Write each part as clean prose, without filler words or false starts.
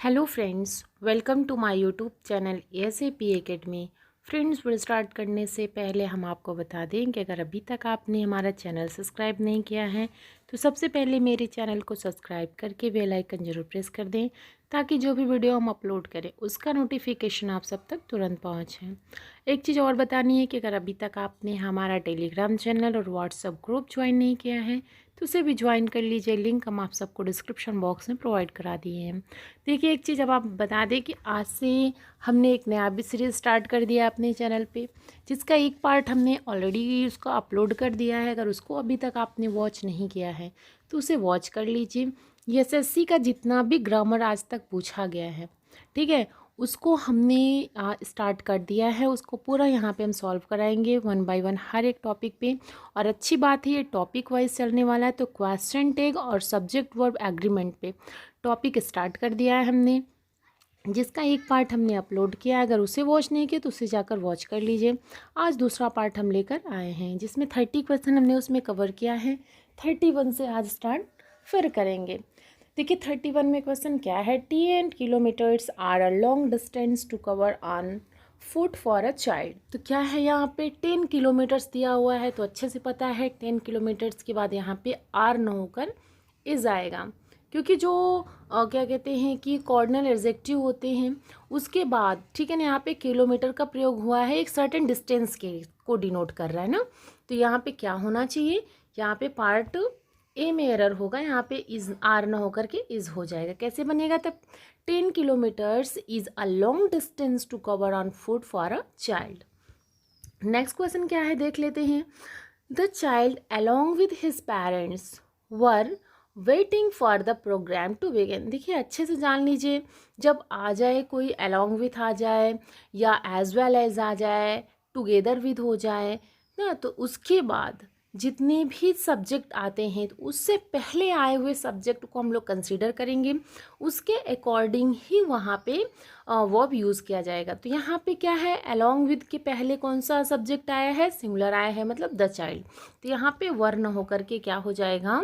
Hello friends, welcome to my YouTube channel ASAP academy. Friends, video start करने से पहले हम आपको बता दें कि अगर अभी तक आपने हमारा चैनल सब्सक्राइब नहीं किया है तो सबसे पहले मेरे चैनल को सब्सक्राइब करके बेल आइकन ज़रूर प्रेस कर दें ताकि जो भी वीडियो हम अपलोड करें उसका नोटिफिकेशन आप सब तक तुरंत पहुँचे। एक चीज़ और बतानी है कि अगर अभी तक आपने हमारा टेलीग्राम चैनल और व्हाट्सएप ग्रुप ज्वाइन नहीं किया है तो उसे भी ज्वाइन कर लीजिए। लिंक हम आप सबको डिस्क्रिप्शन बॉक्स में प्रोवाइड करा दिए हैं। देखिए, एक चीज़ अब आप बता दें कि आज से हमने एक नया भी सीरीज़ स्टार्ट कर दिया अपने चैनल पे, जिसका एक पार्ट हमने ऑलरेडी उसको अपलोड कर दिया है। अगर उसको अभी तक आपने वॉच नहीं किया है तो उसे वॉच कर लीजिए। एसएससी का जितना भी ग्रामर आज तक पूछा गया है, ठीक है, उसको हमने स्टार्ट कर दिया है। उसको पूरा यहाँ पे हम सॉल्व कराएंगे वन बाय वन हर एक टॉपिक पे। और अच्छी बात है, ये टॉपिक वाइज चलने वाला है, तो क्वेश्चन टैग और सब्जेक्ट वर्ब एग्रीमेंट पे टॉपिक स्टार्ट कर दिया है हमने, जिसका एक पार्ट हमने अपलोड किया है। अगर उसे वॉच नहीं किया तो उसे जाकर वॉच कर लीजिए। आज दूसरा पार्ट हम लेकर आए हैं जिसमें 30 क्वेश्चन हमने उसमें कवर किया है। 31 से आज स्टार्ट फिर करेंगे। देखिए, 31 में क्वेश्चन क्या है, 10 kilometres are a long distance to cover on foot for a child. तो क्या है, यहाँ पे 10 किलोमीटर्स दिया हुआ है, तो अच्छे से पता है 10 किलोमीटर्स के बाद यहाँ पे आर न होकर इज आएगा, क्योंकि जो क्या कहते हैं कि कॉर्डिनल एडजेक्टिव होते हैं उसके बाद, ठीक है ना, यहाँ पे किलोमीटर का प्रयोग हुआ है एक सर्टेन डिस्टेंस के को डिनोट कर रहा है ना। तो यहाँ पे क्या होना चाहिए, यहाँ पे पार्ट ए में एरर होगा, यहाँ पे इज आर न होकर के इज हो जाएगा। कैसे बनेगा तब, 10 kilometres is a long distance to cover on foot for a child. Next question क्या है देख लेते हैं। The child along with his parents were waiting for the programme to begin. देखिए, अच्छे से जान लीजिए, जब आ जाए कोई अलॉन्ग विथ आ जाए या एज वेल एज आ जाए, टुगेदर विद हो जाए ना, तो उसके बाद जितने भी सब्जेक्ट आते हैं तो उससे पहले आए हुए सब्जेक्ट को हम लोग कंसीडर करेंगे, उसके अकॉर्डिंग ही वहाँ पे वर्ब यूज़ किया जाएगा। तो यहाँ पे क्या है, अलॉन्ग विद के पहले कौन सा सब्जेक्ट आया है, सिंगुलर आया है, मतलब द चाइल्ड। तो यहाँ पे वर न होकर के क्या हो जाएगा,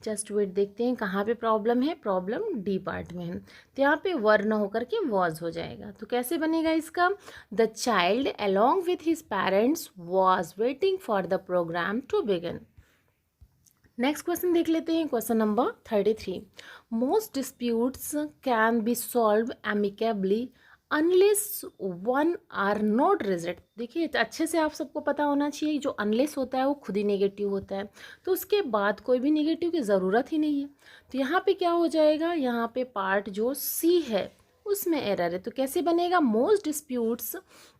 जस्ट वेट, देखते हैं कहाँ पे प्रॉब्लम है। प्रॉब्लम डी पार्ट में है, तो यहाँ पे वर न होकर के वॉज हो जाएगा। तो कैसे बनेगा इसका, the child along with his parents was waiting for the programme to begin. Next question देख लेते हैं, question number 33। Most disputes can be solve amicably unless one are not reject. देखिए, अच्छे से आप सबको पता होना चाहिए, जो अनलेस होता है वो खुद ही नेगेटिव होता है, तो उसके बाद कोई भी नेगेटिव की ज़रूरत ही नहीं है। तो यहाँ पे क्या हो जाएगा, यहाँ पे पार्ट जो सी है उसमें एरर है। तो कैसे बनेगा, most disputes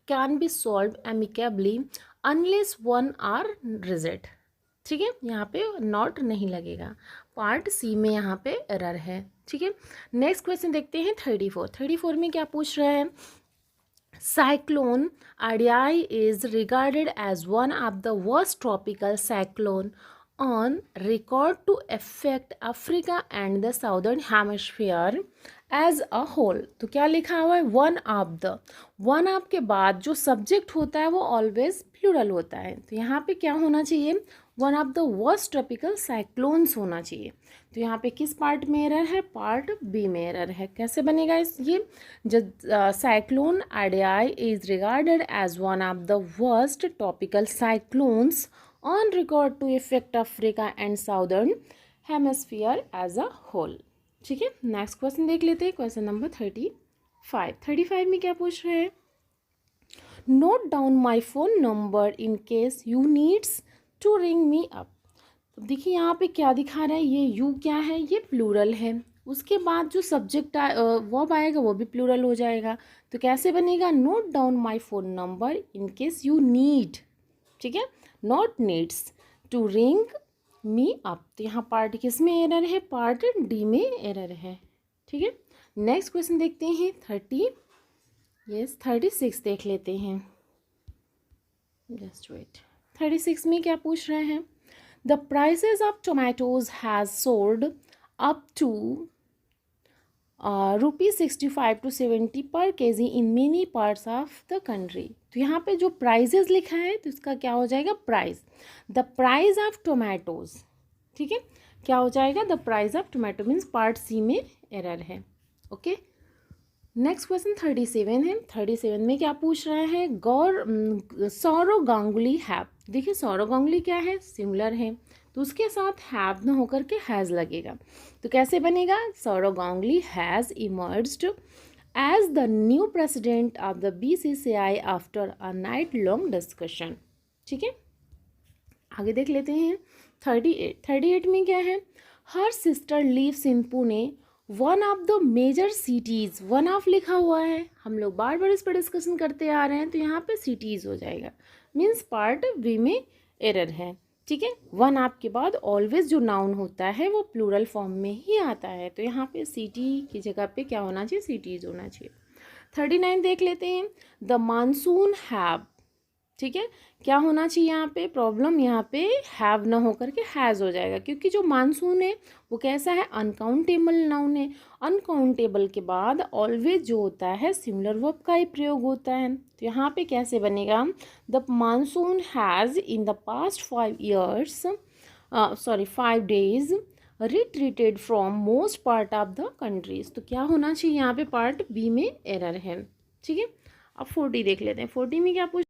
can be solve amicably unless one are reject. ठीक है, यहाँ पे नॉट नहीं लगेगा, पार्ट सी में यहाँ पे एरर है। ठीक है, नेक्स्ट क्वेश्चन देखते हैं 34 में क्या पूछ रहा है। Cyclone Idai is regarded as one of the worst tropical cyclone on record to affect Africa and the southern hemisphere as a whole. तो क्या लिखा हुआ है, वन ऑफ के बाद जो सब्जेक्ट होता है वो ऑलवेज प्लूरल होता है। तो यहाँ पे क्या होना चाहिए, one of the worst tropical cyclones होना चाहिए। तो यहाँ पे किस पार्ट में एरर है, पार्ट बी में एरर है। कैसे बनेगा ये, cyclone Idai is regarded as one of the worst tropical cyclones on record to effect Africa and southern hemisphere as a whole. ठीक है, नेक्स्ट क्वेश्चन देख लेते हैं, क्वेश्चन नंबर 35 में क्या पूछ रहे हैं। Note down my phone number in case you needs to ring me up. तो देखिए, यहाँ पे क्या दिखा रहा है, ये यू क्या है, ये प्लूरल है, उसके बाद जो सब्जेक्ट वर्ब आएगा वो भी प्लूरल हो जाएगा। तो कैसे बनेगा, note down my phone number in case you need, ठीक है, not needs to ring me up. तो यहाँ पार्ट किस में एरर है, पार्ट डी में एरर है। ठीक है, नेक्स्ट क्वेश्चन देखते हैं 36 देख लेते हैं, जस्ट वेट। 36 में क्या पूछ रहे हैं, the prices of tomatoes has sold up to ₹65 to 70 per KG in many parts of the country. तो यहाँ पे जो प्राइजेस लिखा है तो इसका क्या हो जाएगा, price, the price of tomatoes. ठीक है, क्या हो जाएगा, the price of tomato means part C में एरर है। ओके, नेक्स्ट क्वेश्चन 37 है। 37 में क्या पूछ रहा है, सौरव गांगुली हैव। देखिए सौरव गांगुली क्या है, सिमिलर है, तो उसके साथ हैव न होकर के हैज़ लगेगा। तो कैसे बनेगा, Sourav Ganguly has emerged as the new president of the BCCI after a night long discussion. ठीक है, आगे देख लेते हैं। 38 में क्या है, her sister lives in Pune, one of the major cities. One of लिखा हुआ है, हम लोग बार बार इस पर डिस्कशन करते आ रहे हैं, तो यहाँ पे सिटीज़ हो जाएगा, मीन्स पार्ट बी में एरर है। ठीक है, वन ऑफ के बाद ऑलवेज जो नाउन होता है वो प्लूरल फॉर्म में ही आता है, तो यहाँ पे सिटी की जगह पे क्या होना चाहिए, सिटीज़ होना चाहिए। 39 देख लेते हैं। द मानसून हैव, ठीक है, क्या होना चाहिए यहाँ पे, प्रॉब्लम यहाँ पे हैव ना होकर के हैज़ हो जाएगा, क्योंकि जो मानसून है वो कैसा है, अनकाउंटेबल नाउन है। अनकाउंटेबल के बाद ऑलवेज जो होता है सिमिलर वर्ब का ही प्रयोग होता है, तो यहाँ पे कैसे बनेगा, the monsoon has in the past 5 days retreated from most part of the countries. तो क्या होना चाहिए यहाँ पे, पार्ट बी में एरर है। ठीक है, अब 40 देख लेते हैं। 40 में क्या पूछ,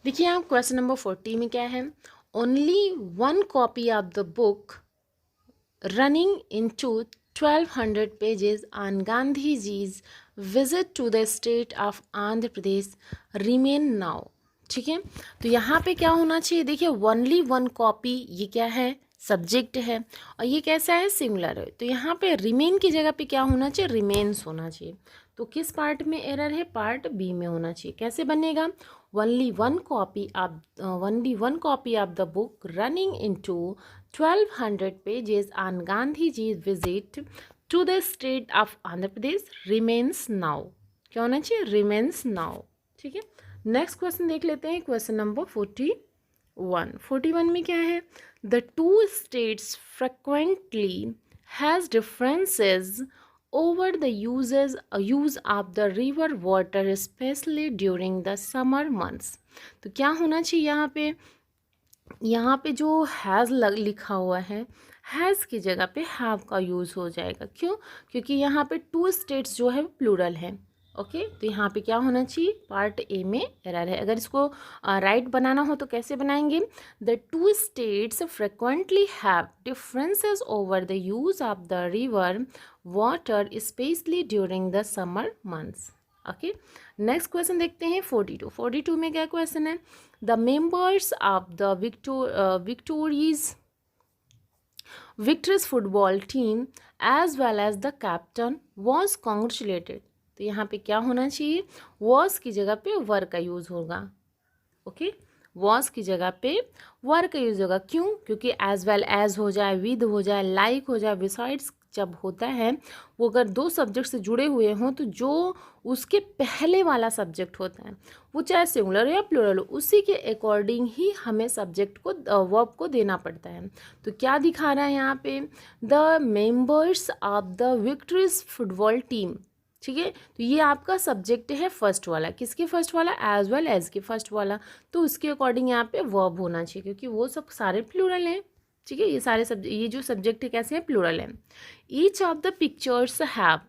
देखिए आप क्वेश्चन नंबर 40 में क्या है, only one copy of the book running into 1200 pages on Gandhi ji's visit to the state of Andhra Pradesh remain now. ठीक है, तो यहाँ पे क्या होना चाहिए, देखिए ओनली वन कॉपी, ये क्या है, सब्जेक्ट है, और ये कैसा है, सिमिलर है, तो यहाँ पे रिमेन की जगह पे क्या होना चाहिए, रिमेन्स होना चाहिए। तो किस पार्ट में एरर है, पार्ट बी में होना चाहिए। कैसे बनेगा, only one copy of the book running into 1200 pages on Gandhiji's visit to the state of Andhra Pradesh remains now। क्या होना चाहिए, remains now। ठीक है, नेक्स्ट क्वेश्चन देख लेते हैं, क्वेश्चन नंबर 41। 41 में क्या है, the two states frequently has differences over the use of the river water especially during the summer months। तो क्या होना चाहिए यहाँ पे जो हैज़ लिखा हुआ है, हैज़ की जगह पे हैव का यूज़ हो जाएगा। क्यों, क्योंकि यहाँ पे टू स्टेट्स जो है प्लूरल है। ओके, तो यहाँ पे क्या होना चाहिए, पार्ट ए में एरर है। अगर इसको राइट बनाना हो तो कैसे बनाएंगे, the two states frequently have differences over the use of the river water specially during the summer months. Okay, next question देखते हैं 42। 42 में क्या क्वेश्चन है, the members of the victorious football team as well as the captain was congratulated। तो यहाँ पे क्या होना चाहिए, was की जगह पे वर का यूज़ होगा। ओके, was की जगह पे वर का यूज़ होगा। क्यों, क्योंकि as well as हो जाए, with हो जाए, like हो जाए, besides जब होता है वो अगर दो सब्जेक्ट से जुड़े हुए हों तो जो उसके पहले वाला सब्जेक्ट होता है वो चाहे सिंगुलर हो या प्लूरल हो, उसी के अकॉर्डिंग ही हमें सब्जेक्ट को वर्ब को देना पड़ता है। तो क्या दिखा रहा है यहाँ पे, the members of the victories football team. ठीक है, तो ये आपका सब्जेक्ट है फर्स्ट वाला, किसके फर्स्ट वाला, एज वेल एज के फर्स्ट वाला, तो उसके अकॉर्डिंग यहाँ पे वर्ब होना चाहिए, क्योंकि वो सब सारे प्लूरल हैं। ठीक है, ये सारे ये जो सब्जेक्ट है कैसे है, प्लूरल है। Each of the pictures have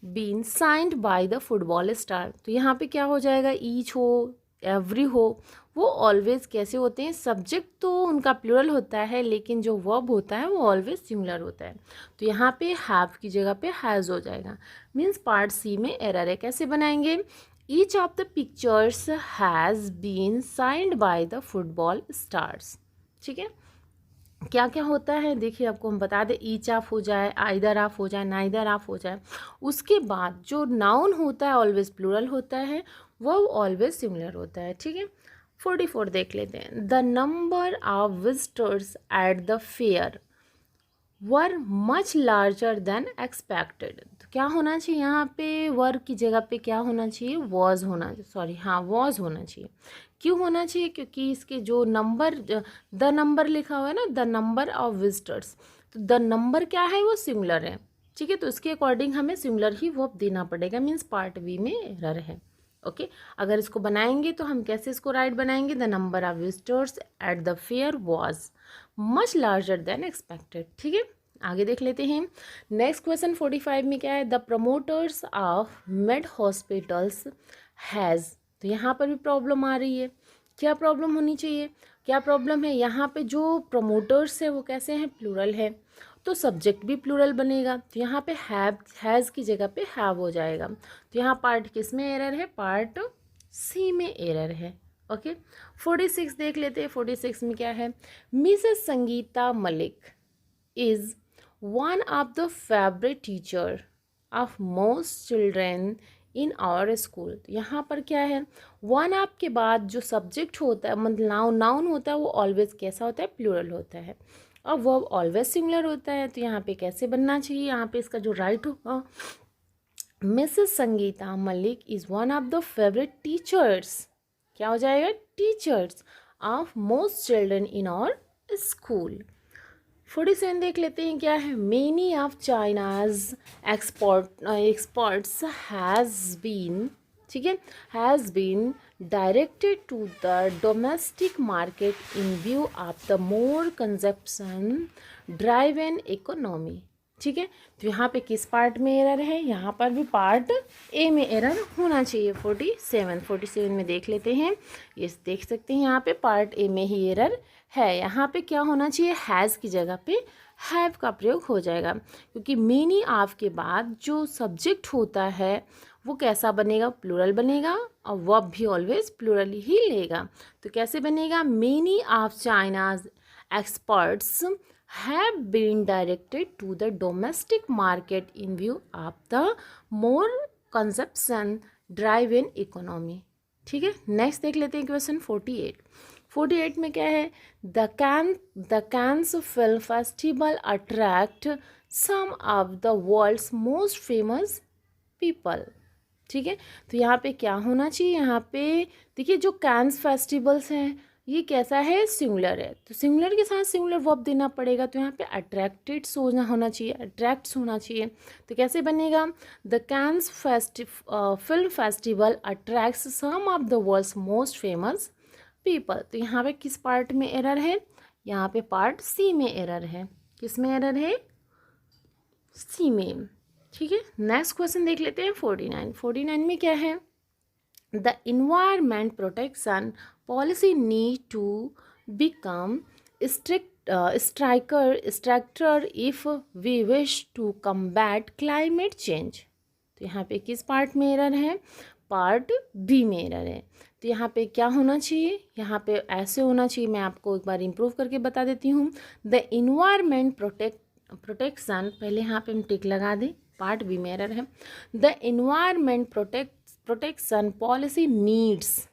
been signed by the football star. तो यहाँ पे क्या हो जाएगा, ईच हो, एवरी हो, वो ऑलवेज कैसे होते हैं, सब्जेक्ट तो उनका प्लूरल होता है लेकिन जो वर्ब होता है वो ऑलवेज सिमिलर होता है। तो यहाँ पे हैव की जगह पे हैज़ हो जाएगा, मीन्स पार्ट सी में एरर है। कैसे बनाएंगे, each of the pictures has been signed by the football stars. ठीक है, क्या क्या होता है देखिए, आपको हम बता दें, ईच ऑफ हो जाए, आइदर ऑफ हो जाए, नाइदर ऑफ हो जाए, उसके बाद जो नाउन होता है ऑलवेज प्लूरल होता है, वो ऑलवेज सिमिलर होता है। ठीक है, 44 देख लेते हैं, the number of visitors at the fair were much larger than expected. तो क्या होना चाहिए यहाँ पे, वर की जगह पे क्या होना चाहिए, वॉज होना, सॉरी हाँ वॉज होना चाहिए। क्यों होना चाहिए, क्योंकि इसके जो नंबर, द नंबर लिखा हुआ है ना, द नंबर ऑफ विजिटर्स, तो द नंबर क्या है, वो सिमिलर है। ठीक है, तो उसके अकॉर्डिंग हमें सिमिलर ही वर्ब देना पड़ेगा, मीन्स पार्ट बी में एरर है। ओके, अगर इसको बनाएंगे तो हम कैसे इसको राइट बनाएंगे, the number of visitors at the fair was much larger than expected. ठीक है, आगे देख लेते हैं। नेक्स्ट क्वेश्चन 45 में क्या है, the promoters of made hospitals has, तो यहाँ पर भी प्रॉब्लम आ रही है। क्या प्रॉब्लम होनी चाहिए, क्या प्रॉब्लम है, यहाँ पे जो प्रमोटर्स है वो कैसे हैं, प्लूरल है, तो सब्जेक्ट भी प्लूरल बनेगा, तो यहाँ पे हैज़ की जगह पे हैव हो जाएगा। तो यहाँ पार्ट किस में एरर है, पार्ट सी में एरर है। ओके 46 देख लेते हैं। 46 में क्या है, Mrs Sangeeta Malik is one of the favourite teacher of most children in our school. यहाँ पर क्या है, वन ऑफ के बाद जो सब्जेक्ट होता है, मतलब नाउन होता है, वो ऑलवेज कैसा होता है, प्लूरल होता है, और वर्ब ऑलवेज सिंगुलर होता है। तो यहाँ पे कैसे बनना चाहिए, यहाँ पे इसका जो राइट होगा, Mrs Sangeeta Malik is one of the favourite teachers, क्या हो जाएगा, teachers of most children in our school. 47 देख लेते हैं क्या है, many of China's exports has been, ठीक है, has been directed to the domestic market in view of the more consumption driven economy. ठीक है, तो यहाँ पे किस पार्ट में एरर है, यहाँ पर भी पार्ट ए में एरर होना चाहिए। 47 में देख लेते हैं, ये देख सकते हैं यहाँ पे पार्ट ए में ही एरर है। यहाँ पे क्या होना चाहिए, हैज़ की जगह पे हैव का प्रयोग हो जाएगा, क्योंकि मेनी ऑफ के बाद जो सब्जेक्ट होता है वो कैसा बनेगा, प्लूरल बनेगा, और वर्ब भी ऑलवेज प्लूरल ही लेगा। तो कैसे बनेगा, many of China's experts have been directed to the domestic market in view of the more consumption driven economy। ठीक है, नेक्स्ट देख लेते हैं क्वेश्चन 48 में क्या है, the Cannes film festival attract some of the world's most famous people. ठीक है, तो यहाँ पे क्या होना चाहिए, यहाँ पे देखिए जो कैंस फेस्टिवल्स हैं ये कैसा है, सिंगुलर है, तो सिंगुलर के साथ सिंगुलर वर्ब देना पड़ेगा, तो यहाँ पे अट्रैक्टेड होना चाहिए, अट्रैक्ट्स होना चाहिए। तो कैसे बनेगा, the Cannes film festival attracts some of the world's most famous people. तो यहाँ पे किस पार्ट में एरर है, यहाँ पे पार्ट सी में एरर है। किस में एरर है, सी में। ठीक है, नेक्स्ट क्वेश्चन देख लेते हैं 49 में क्या है, the environment protection policy need to become stricter if we wish to combat climate change। तो यहाँ पे किस पार्ट में एरर है, पार्ट बी में एरर है। तो यहाँ पे क्या होना चाहिए, यहाँ पे ऐसे होना चाहिए, मैं आपको एक बार इम्प्रूव करके बता देती हूँ। द इन्वायरमेंट प्रोटेक्शन, पहले यहाँ पे हम टिक लगा दें, पार्ट बी में एरर है। The environment protection policy needs,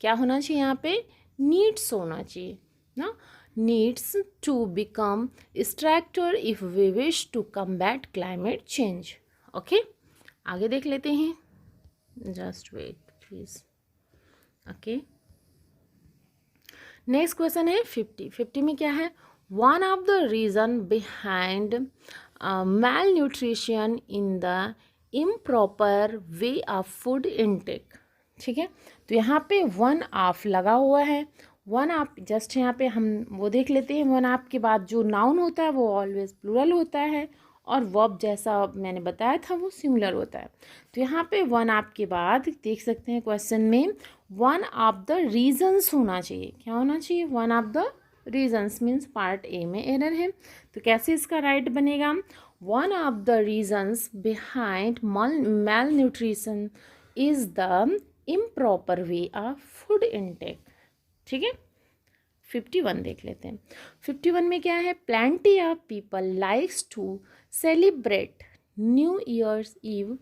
क्या होना चाहिए, यहाँ पे नीड्स होना चाहिए ना, needs to become stricter if we wish to combat climate change. Okay, आगे देख लेते हैं, just wait please. Okay, next question है 50 में क्या है, one of the reason behind malnutrition in the improper way of food intake. ठीक है, तो यहाँ पे वन ऑफ लगा हुआ है, वन ऑफ जस्ट यहाँ पे हम वो देख लेते हैं, वन ऑफ के बाद जो नाउन होता है वो ऑलवेज प्लूरल होता है, और वर्ब जैसा मैंने बताया था वो सिंगुलर होता है। तो यहाँ पे वन ऑफ के बाद देख सकते हैं क्वेश्चन में वन ऑफ द रीजन्स होना चाहिए, क्या होना चाहिए, one of the reasons means part A में एरर है। तो कैसे इसका राइट बनेगा, one of the reasons behind malnutrition is the improper way of food intake. ठीक है, 51 देख लेते हैं। 51 में क्या है, plenty of people likes to celebrate new year's eve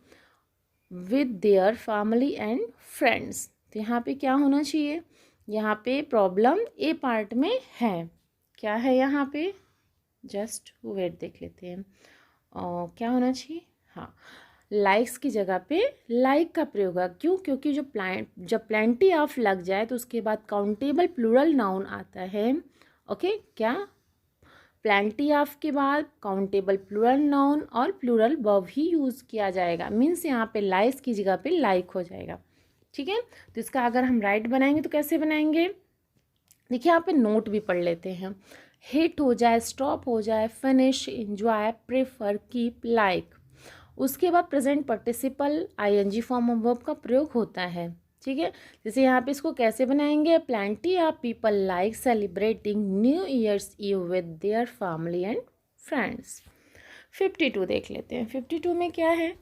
with their family and friends. तो यहाँ पे क्या होना चाहिए, यहाँ पे प्रॉब्लम ए पार्ट में है, क्या है यहाँ पे, जस्ट वेट देख लेते हैं, क्या होना चाहिए, हाँ, लाइक्स की जगह पे लाइक का प्रयोग है। क्यों, क्योंकि जब प्लेंटी ऑफ लग जाए तो उसके बाद काउंटेबल प्लूरल नाउन आता है। ओके, क्या, प्लेंटी ऑफ के बाद काउंटेबल प्लूरल नाउन और प्लूरल वर्ब ही यूज़ किया जाएगा, मीन्स यहाँ पे लाइक्स की जगह पे लाइक हो जाएगा। ठीक है, तो इसका अगर हम राइट बनाएंगे तो कैसे बनाएंगे, देखिए यहाँ पे नोट भी पढ़ लेते हैं। हिट हो जाए, स्टॉप हो जाए, finish, enjoy, prefer, keep, like. उसके बाद present participle ING form of verb का प्रयोग होता है। ठीक है, जैसे यहाँ पे इसको कैसे बनाएंगे, plenty of people like celebrating new year's eve with their family and friends. 52 देख लेते हैं। 52 में क्या है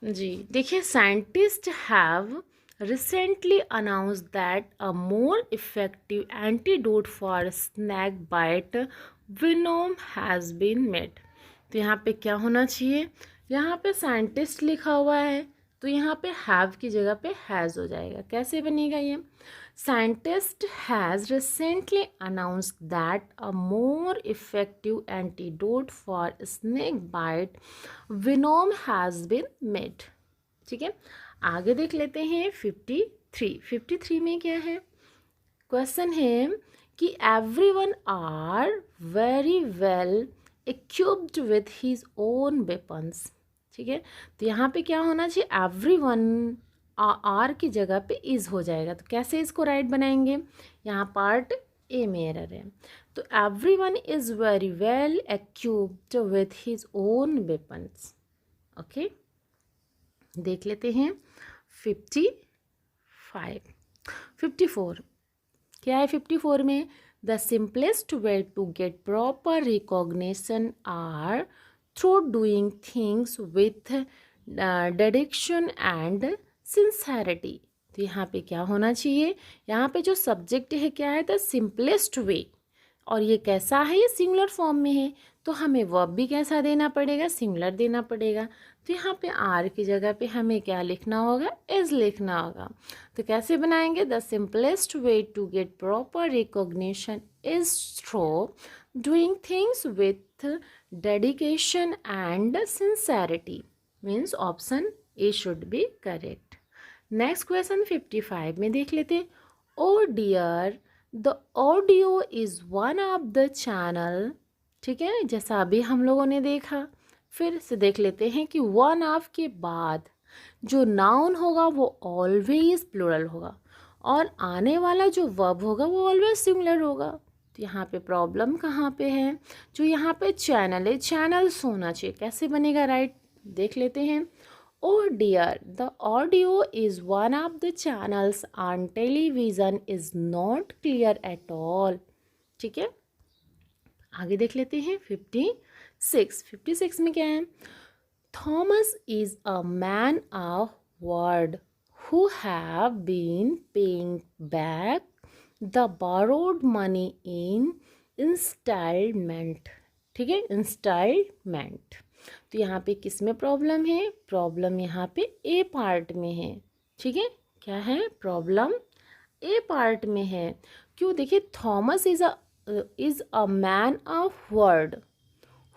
जी, देखिए, scientist have recently announced that a more effective antidote for snake bite venom has been made। तो यहाँ पे क्या होना चाहिए, यहाँ पे साइंटिस्ट लिखा हुआ है तो यहाँ पे हैव की जगह पे हैज़ हो जाएगा। कैसे बनेगा ये, scientist has recently announced that a more effective antidote for snake bite venom has been made. ठीक है, आगे देख लेते हैं 53। 53 में क्या है, क्वेश्चन है कि everyone are very well equipped with his own weapons. ठीक है, तो यहाँ पे क्या होना चाहिए, एवरीवन आर की जगह पे इज हो जाएगा। तो कैसे इसको राइट बनाएंगे, यहाँ पार्ट ए में एरर है। तो everyone is very well equipped with his own weapons. Okay, देख लेते हैं 55। 54 क्या है, 54 में the simplest way to get proper recognition are through doing things with dedication and sincerity. तो यहाँ पे क्या होना चाहिए, यहाँ पे जो सब्जेक्ट है क्या है, द सिंपलेस्ट वे, और ये कैसा है, ये सिंगुलर फॉर्म में है तो हमें वर्ब भी कैसा देना पड़ेगा, सिंगुलर देना पड़ेगा। तो यहाँ पे आर की जगह पे हमें क्या लिखना होगा, इज लिखना होगा। तो कैसे बनाएंगे, the simplest way to get proper recognition is through doing things with dedication and sincerity, means option A should be correct. Next question 55 में देख लेते, oh dear the audio is one of the channel. ठीक है, जैसा अभी हम लोगों ने देखा, फिर से देख लेते हैं कि वन ऑफ के बाद जो नाउन होगा वो ऑलवेज प्लूरल होगा और आने वाला जो वर्ब होगा वो ऑलवेज सिंगुलर होगा। तो यहाँ पे प्रॉब्लम कहाँ पे है, जो यहाँ पे चैनल है, चैनल्स होना चाहिए। कैसे बनेगा राइट, देख लेते हैं। Oh dear, the audio is one of the channels on television is not clear at all। ठीक है, आगे देख लेते हैं 56। 56 में क्या है, Thomas is a man of word who have been paying back the borrowed money in installment। ठीक है, इंस्टॉलमेंट। तो यहाँ पे किस में प्रॉब्लम है, प्रॉब्लम यहाँ पे ए पार्ट में है। ठीक है, क्या है, प्रॉब्लम ए पार्ट में है। क्यों, देखिए, Thomas is a man of word,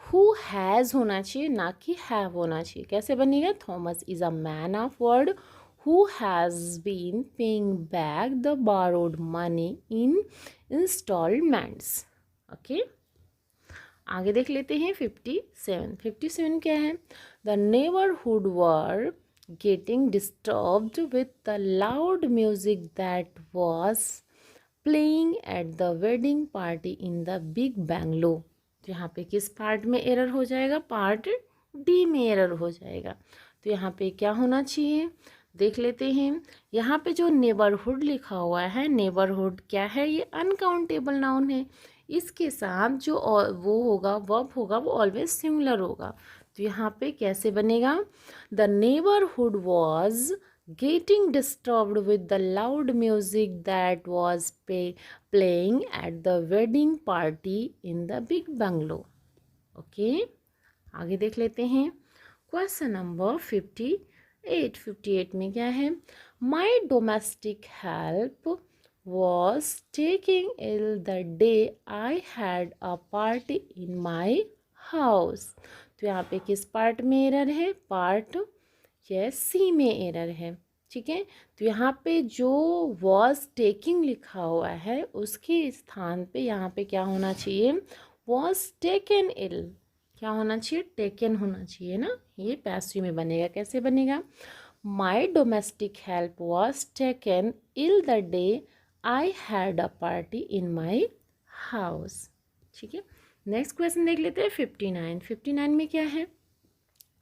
who has होना चाहिए ना कि हैव होना चाहिए। कैसे बनेगा, Thomas is a man of word who has been paying back the borrowed money in instalments. Okay, आगे देख लेते हैं 57। 57 क्या है, the neighbourhood were getting disturbed with the loud music that was playing at the wedding party in the big bungalow. तो यहाँ पे किस पार्ट में एरर हो जाएगा, पार्ट डी में एरर हो जाएगा। तो यहाँ पे क्या होना चाहिए, देख लेते हैं। यहाँ पे जो नेबरहुड लिखा हुआ है, नेबरहुड क्या है, ये अनकाउंटेबल नाउन है। इसके साथ जो वो होगा, वर्ब होगा, वो ऑलवेज सिंगुलर होगा। तो यहाँ पे कैसे बनेगा, the neighbourhood was getting disturbed with the loud music that was playing at the wedding party in the big bungalow. Okay, आगे देख लेते हैं क्वेश्चन नंबर 58। 58 में क्या है, my domestic help was taking ill the day I had a party in my house। तो यहाँ पे किस पार्ट में एरर है, पार्ट यस सी में एरर है। ठीक है, तो यहाँ पे जो was taking लिखा हुआ है उसके स्थान पे यहाँ पे क्या होना चाहिए, was taken ill। क्या होना चाहिए, taken होना चाहिए ना, ये पैसिव में बनेगा। कैसे बनेगा, my domestic help was taken ill the day I had a party in my house। ठीक है, नेक्स्ट क्वेश्चन देख लेते हैं 59। 59 में क्या है?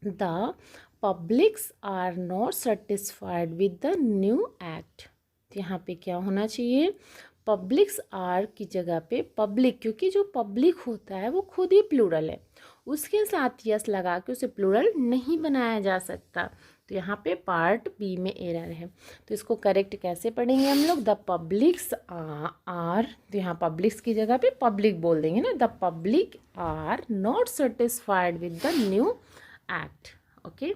The publics are not satisfied with the new act. तो यहाँ पे क्या होना चाहिए? पब्लिक्स आर की जगह पे पब्लिक, क्योंकि जो पब्लिक होता है वो खुद ही प्लूरल है, उसके साथ यस लगा के उसे प्लूरल नहीं बनाया जा सकता। तो यहाँ पे पार्ट बी में एरर है। तो इसको करेक्ट कैसे पढ़ेंगे हम लोग? द पब्लिक्स आर, तो यहाँ पब्लिक्स की जगह पे पब्लिक बोल देंगे ना, the public are not satisfied with the new act. Okay,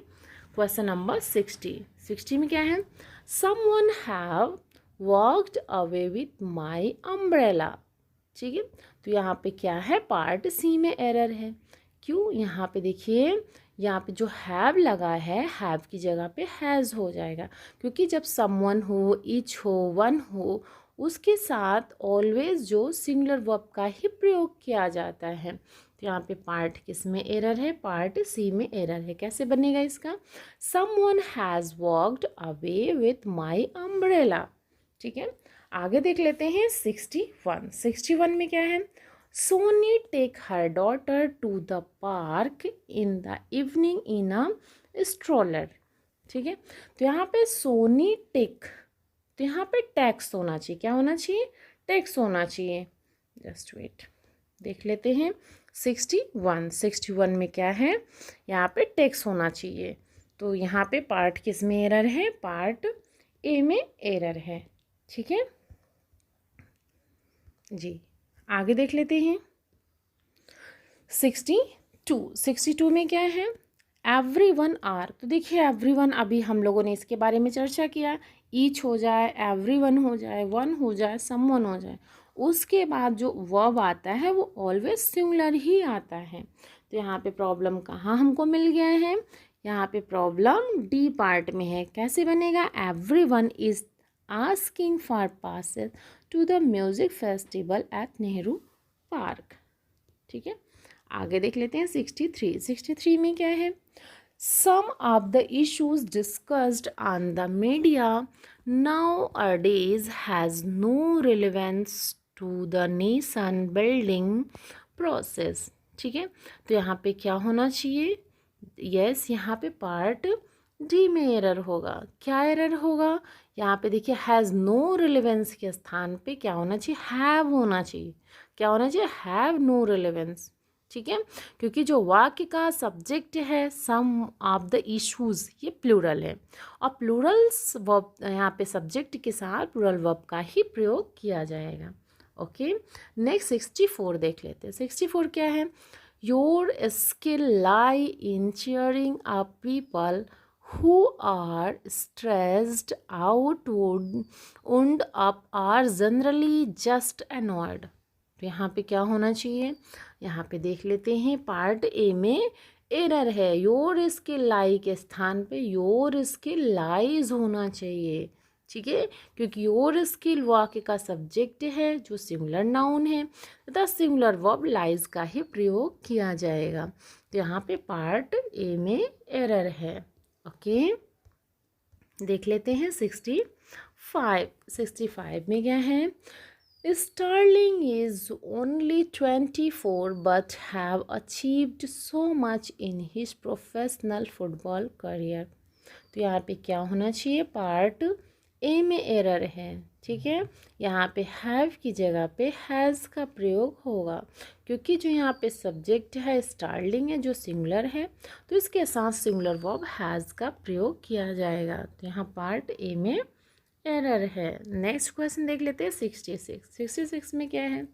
question number 60। 60 में क्या है? Someone have walked away with my umbrella. ठीक है, तो यहाँ पे क्या है? पार्ट सी में एरर है। क्यों? यहाँ पे देखिए, यहाँ पे जो हैव लगा है, हैव की जगह पे हैज़ हो जाएगा, क्योंकि जब समवन हो, ईच हो, वन हो, उसके साथ ऑलवेज जो सिंगुलर वर्ब का ही प्रयोग किया जाता है। तो यहाँ पे पार्ट किस में एरर है? पार्ट सी में एरर है। कैसे बनेगा इसका? Someone has walked away with my umbrella. ठीक है, आगे देख लेते हैं 61। 61 में क्या है? Soni take her daughter to the park in the evening in a stroller. ठीक है, तो यहाँ पे सोनी टेक, तो यहाँ पे टैक्स होना चाहिए। क्या होना चाहिए? टैक्स होना चाहिए। जस्ट वेट, देख लेते हैं 61। 61 में क्या है? यहाँ पे टैक्स होना चाहिए। तो यहाँ पे पार्ट किस में एरर है? पार्ट ए में एरर है। ठीक है जी, आगे देख लेते हैं 62। 62 में क्या है? Everyone are. तो देखिए एवरीवन, अभी हम लोगों ने इसके बारे में चर्चा किया, ईच हो जाए, एवरीवन हो जाए, वन हो जाए, समवन हो जाए, उसके बाद जो वर्ब आता है वो ऑलवेज सिंगुलर ही आता है। तो यहाँ पे प्रॉब्लम कहाँ हमको मिल गया है? यहाँ पे प्रॉब्लम डी पार्ट में है। कैसे बनेगा? Everyone is asking for passes to the music festival at Nehru park. ठीक है, आगे देख लेते हैं 63। 63 में क्या है? Some of the issues discussed on the media nowadays has no relevance to the nation building process। ठीक है, तो यहाँ पे क्या होना चाहिए? यस, यहाँ पे पार्ट डी में एरर होगा। क्या एरर होगा? यहाँ पे देखिए हैज़ नो रिलेवेंस के स्थान पे क्या होना चाहिए? हैव होना चाहिए। क्या होना चाहिए? Have no relevance. ठीक है, क्योंकि जो वाक्य का सब्जेक्ट है सम ऑफ द इश्यूज, ये प्लूरल है, और प्लूरल्स वर्ब यहाँ पे सब्जेक्ट के साथ प्लूरल वर्ब का ही प्रयोग किया जाएगा। ओके, नेक्स्ट 64 देख लेते हैं। 64 क्या है? Your skill lie in cheering up people who are stressed out and up are generally just annoyed। तो यहाँ पे क्या होना चाहिए? यहाँ पे देख लेते हैं, पार्ट ए में एरर है। योर स्किल लाई के स्थान पे योर स्किल लाइज होना चाहिए। ठीक है, क्योंकि योर स्किल वाक्य का सब्जेक्ट है जो सिंगुलर नाउन है तथा सिंगुलर वर्ब लाइज का ही प्रयोग किया जाएगा। तो यहाँ पे पार्ट ए में एरर है। ओके, देख लेते हैं 65। 65 में क्या है? Sterling is only 24 but have achieved so much in his professional football career। तो यहाँ पे क्या होना चाहिए? पार्ट ए में एरर है। ठीक है, यहाँ पे हैव की जगह पे हैज़ का प्रयोग होगा, क्योंकि जो यहाँ पे सब्जेक्ट है स्टार्लिंग है जो सिंगुलर है, तो इसके साथ सिंगुलर वर्ब हैज़ का प्रयोग किया जाएगा। तो यहाँ पार्ट ए में एरर है। नेक्स्ट क्वेश्चन देख लेते हैं 66। 66 में क्या है?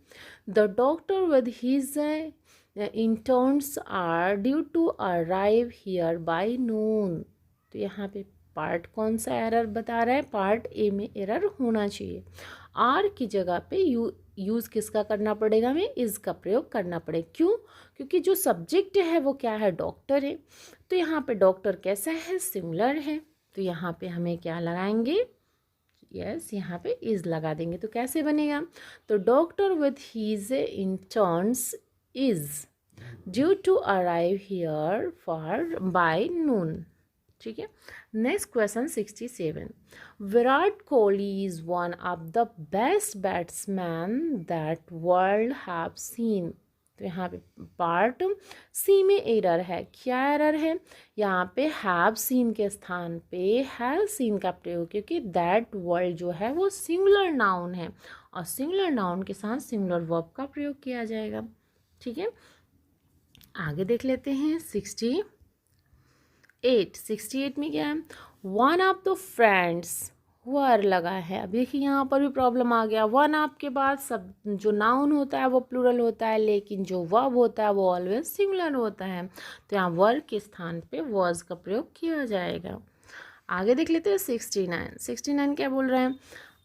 The doctor with his interns are due to arrive here by noon. तो यहाँ पे पार्ट कौन सा एरर बता रहा है? पार्ट ए में एरर होना चाहिए। आर की जगह पे यूज़ किसका करना पड़ेगा? हमें इज़ का प्रयोग करना पड़ेगा। क्यों? क्योंकि जो सब्जेक्ट है वो क्या है? डॉक्टर है। तो यहाँ पे डॉक्टर कैसा है? सिंगुलर है। तो यहाँ पे हमें क्या लगाएंगे? यस, यहाँ पे इज़ लगा देंगे। तो कैसे बनेगा? तो doctor with his interns is due to arrive here for by noon. ठीक है, next question 67। Virat Kohli is one of the best batsman that world have seen. तो यहाँ पे पार्ट सी में एरर है। क्या एरर है? यहाँ पे हैव सीन के स्थान पे हैव सीन का प्रयोग, क्योंकि दैट वर्ड जो है वो सिंगुलर नाउन है और सिंगुलर नाउन के साथ सिंगुलर वर्ब का प्रयोग किया जाएगा। ठीक है, आगे देख लेते हैं 68 में क्या है? One of the friends were लगा है। अब देखिए यहाँ पर भी प्रॉब्लम आ गया। वन ऑफ के बाद सब जो नाउन होता है वो प्लूरल होता है, लेकिन जो वर्ब होता है वो ऑलवेज सिंगुलर होता है, तो यहाँ वर के स्थान पे वॉज का प्रयोग किया जाएगा। आगे देख लेते हैं 69 क्या बोल रहे हैं?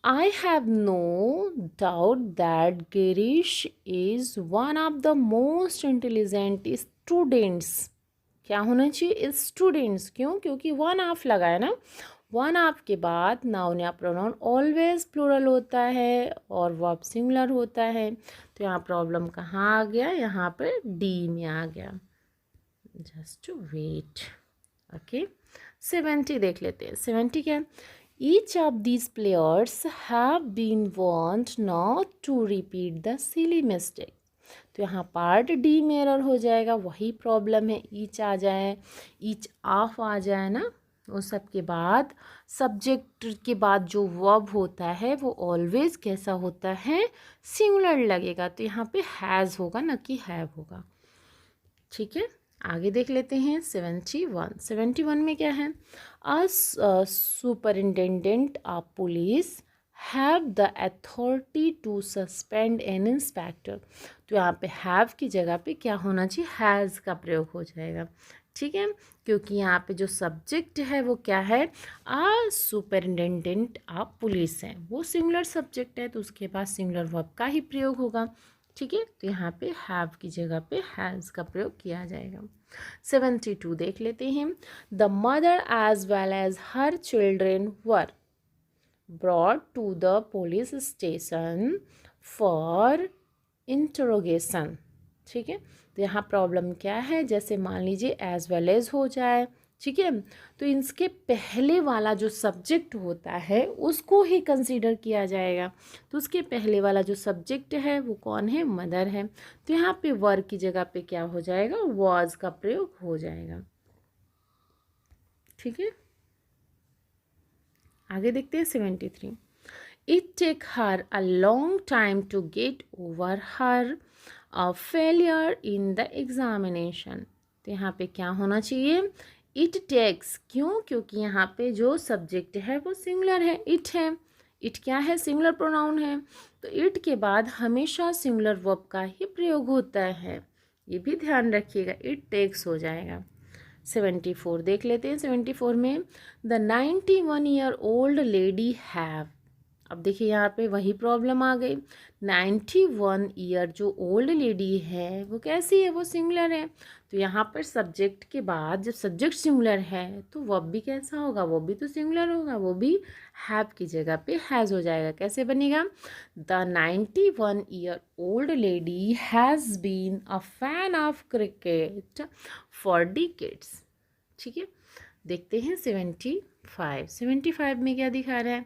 I have no doubt that Girish is one of the most intelligent students. क्या होना चाहिए? स्टूडेंट्स। क्यों? क्योंकि वन ऑफ लगा है ना। वन ऑफ के बाद नाउन या प्रोनाउन ऑलवेज प्लूरल होता है और वर्ब सिंगुलर होता है, तो यहाँ प्रॉब्लम कहाँ आ गया? यहाँ पर डी में आ गया। Just wait. ओके, 70 देख लेते हैं। 70 क्या? Each of these players have been warned not to repeat the silly mistake. तो यहाँ पार्ट डी में एरर हो जाएगा, वही प्रॉब्लम है। ईच आ जाए, ईच ऑफ आ जाए ना, उस सब के बाद सब्जेक्ट के बाद जो वर्ब होता है वो ऑलवेज कैसा होता है? सिंगुलर लगेगा, तो यहाँ पे हैज़ होगा ना कि हैव होगा। ठीक है, आगे देख लेते हैं 71 में क्या है? Superintendent of police have the authority to suspend an inspector. तो यहाँ पे हैव की जगह पे क्या होना चाहिए? हैज़ का प्रयोग हो जाएगा। ठीक है, क्योंकि यहाँ पे जो सब्जेक्ट है वो क्या है? सुपरिंटेंडेंट ऑफ पुलिस है, वो सिंगुलर सब्जेक्ट है, तो उसके पास सिंगुलर वर्ब का ही प्रयोग होगा। ठीक है, तो यहाँ पे हैव की जगह पे हैज़ का प्रयोग किया जाएगा। 72 देख लेते हैं। The mother as well as her children were brought to the police station for interrogation. ठीक है, तो यहाँ प्रॉब्लम क्या है? जैसे मान लीजिए एज वेल एज हो जाए, ठीक है, तो इसके पहले वाला जो सब्जेक्ट होता है उसको ही कंसीडर किया जाएगा। तो उसके पहले वाला जो सब्जेक्ट है वो कौन है? मदर है, तो यहाँ पे वर की जगह पे क्या हो जाएगा? वॉज का प्रयोग हो जाएगा। ठीक है, आगे देखते हैं 73। It take her a long time to get over her failure in the examination. तो यहाँ पे क्या होना चाहिए? It takes. क्यों? क्योंकि यहाँ पे जो सब्जेक्ट है वो सिंगुलर है, इट है। इट क्या है? सिंगुलर प्रोनाउन है, तो इट के बाद हमेशा सिंगुलर वर्ब का ही प्रयोग होता है, ये भी ध्यान रखिएगा। इट टेक्स हो जाएगा। 74 देख लेते हैं। 74 में the 91 year old lady have. अब देखिए यहाँ पे वही प्रॉब्लम आ गई। 91 ईयर जो ओल्ड लेडी है वो कैसी है? वो सिंगुलर है, तो यहाँ पर सब्जेक्ट के बाद जब सब्जेक्ट सिंगुलर है तो वर्ब भी कैसा होगा? वो भी तो सिंगुलर होगा, वो भी हैव की जगह पे हैज़ हो जाएगा। कैसे बनेगा? The 91 year old lady has been a fan of cricket for decades. ठीक है, देखते हैं 75 में क्या दिखा रहा है?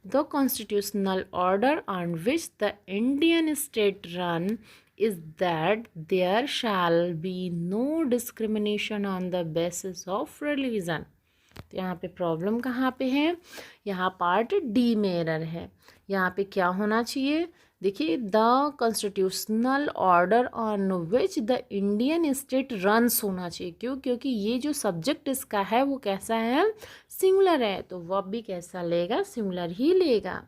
The constitutional order on which the Indian state run is that there shall be no discrimination on the basis of religion. तो यहाँ पे प्रॉब्लम कहाँ पे है? यहाँ पार्ट डी में एरर है। यहाँ पे क्या होना चाहिए? देखिए, the constitutional order on which the Indian state runs होना चाहिए। क्यों? क्योंकि ये जो सब्जेक्ट इसका है वो कैसा है? सिंगुलर है, तो वर्ब भी कैसा लेगा? सिंगुलर ही लेगा।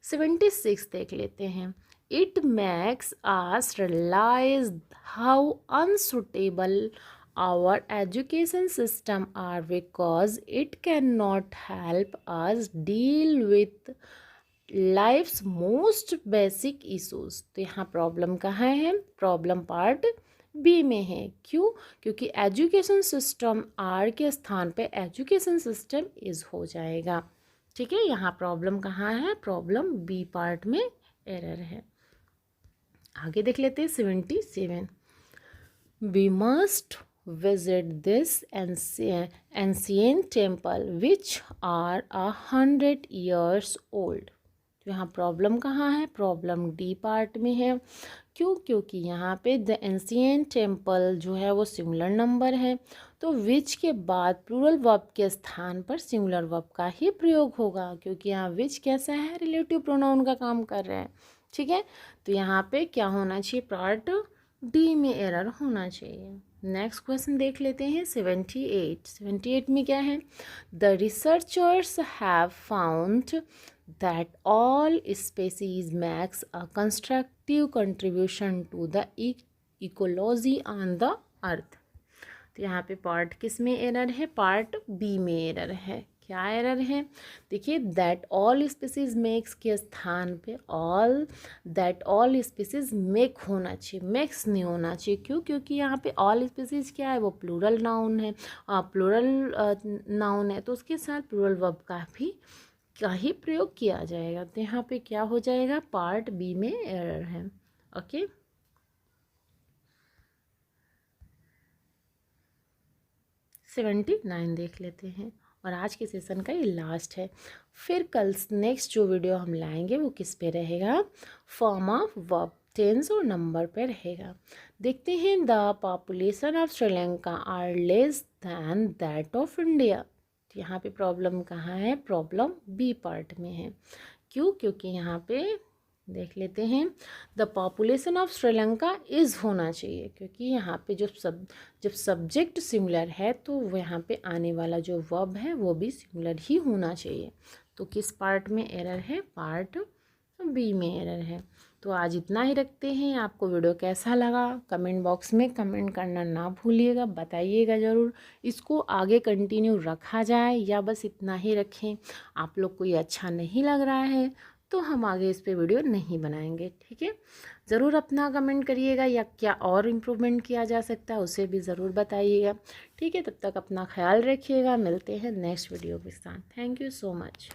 76 देख लेते हैं। It makes us realise how unsuitable our education system are because it cannot help us deal with life's most basic issues। तो यहाँ प्रॉब्लम कहाँ है? प्रॉब्लम पार्ट बी में है। क्यों? क्योंकि एजुकेशन सिस्टम आर के स्थान पे एजुकेशन सिस्टम इज हो जाएगा। ठीक है, यहाँ प्रॉब्लम कहाँ है? प्रॉब्लम बी पार्ट में एरर है। आगे देख लेते हैं 77। We must visit this ancient temple which are 100 years old। तो यहाँ प्रॉब्लम कहाँ है, प्रॉब्लम डी पार्ट में है। क्यों, क्योंकि यहाँ पे द एंशिएंट टेम्पल जो है वो सिंगुलर नंबर है, तो विच के बाद प्लूरल वर्ब के स्थान पर सिंगुलर वर्ब का ही प्रयोग होगा, क्योंकि यहाँ विच कैसा है, रिलेटिव प्रोनाउन का काम कर रहा है। ठीक है, तो यहाँ पे क्या होना चाहिए, पार्ट डी में एरर होना चाहिए। नेक्स्ट क्वेश्चन देख लेते हैं 78 में क्या है, the researchers have found that all species makes a constructive contribution to the ecology on the earth। तो यहाँ पे पार्ट किस में एरर है, पार्ट बी में एरर है। क्या एरर है, देखिए दैट ऑल स्पीसीज मेक्स के स्थान पे all, that all species make होना चाहिए, मेक्स नहीं होना चाहिए। क्यों, क्योंकि यहाँ पे ऑल स्पीसीज क्या है, वो प्लूरल नाउन है, प्लूरल नाउन है, तो उसके साथ प्लूरल वर्ब का ही प्रयोग किया जाएगा। तो यहाँ पे क्या हो जाएगा, पार्ट बी में एरर है। ओके, सेवेंटी 79 देख लेते हैं, और आज के सेशन का ये लास्ट है। फिर कल नेक्स्ट जो वीडियो हम लाएंगे वो किस पे रहेगा, फॉर्म ऑफ वर्ब, टेंस और नंबर पे रहेगा। देखते हैं, the population of Sri Lanka are less than that of India. तो यहाँ पे प्रॉब्लम कहाँ है, प्रॉब्लम बी पार्ट में है। क्यों, क्योंकि यहाँ पे देख लेते हैं, the population of Sri Lanka is होना चाहिए, क्योंकि यहाँ पे जब सब्जेक्ट सिमिलर है तो वो यहाँ पे आने वाला जो वर्ब है वो भी सिमिलर ही होना चाहिए। तो किस पार्ट में एरर है, पार्ट बी में एरर है। तो आज इतना ही रखते हैं। आपको वीडियो कैसा लगा कमेंट बॉक्स में कमेंट करना ना भूलिएगा, बताइएगा ज़रूर। इसको आगे कंटिन्यू रखा जाए या बस इतना ही रखें। आप लोग को ये अच्छा नहीं लग रहा है तो हम आगे इस पे वीडियो नहीं बनाएंगे। ठीक है, ज़रूर अपना कमेंट करिएगा, या क्या और इम्प्रूवमेंट किया जा सकता है उसे भी ज़रूर बताइएगा। ठीक है, तब तक अपना ख्याल रखिएगा, मिलते हैं नेक्स्ट वीडियो के साथ। Thank you so much.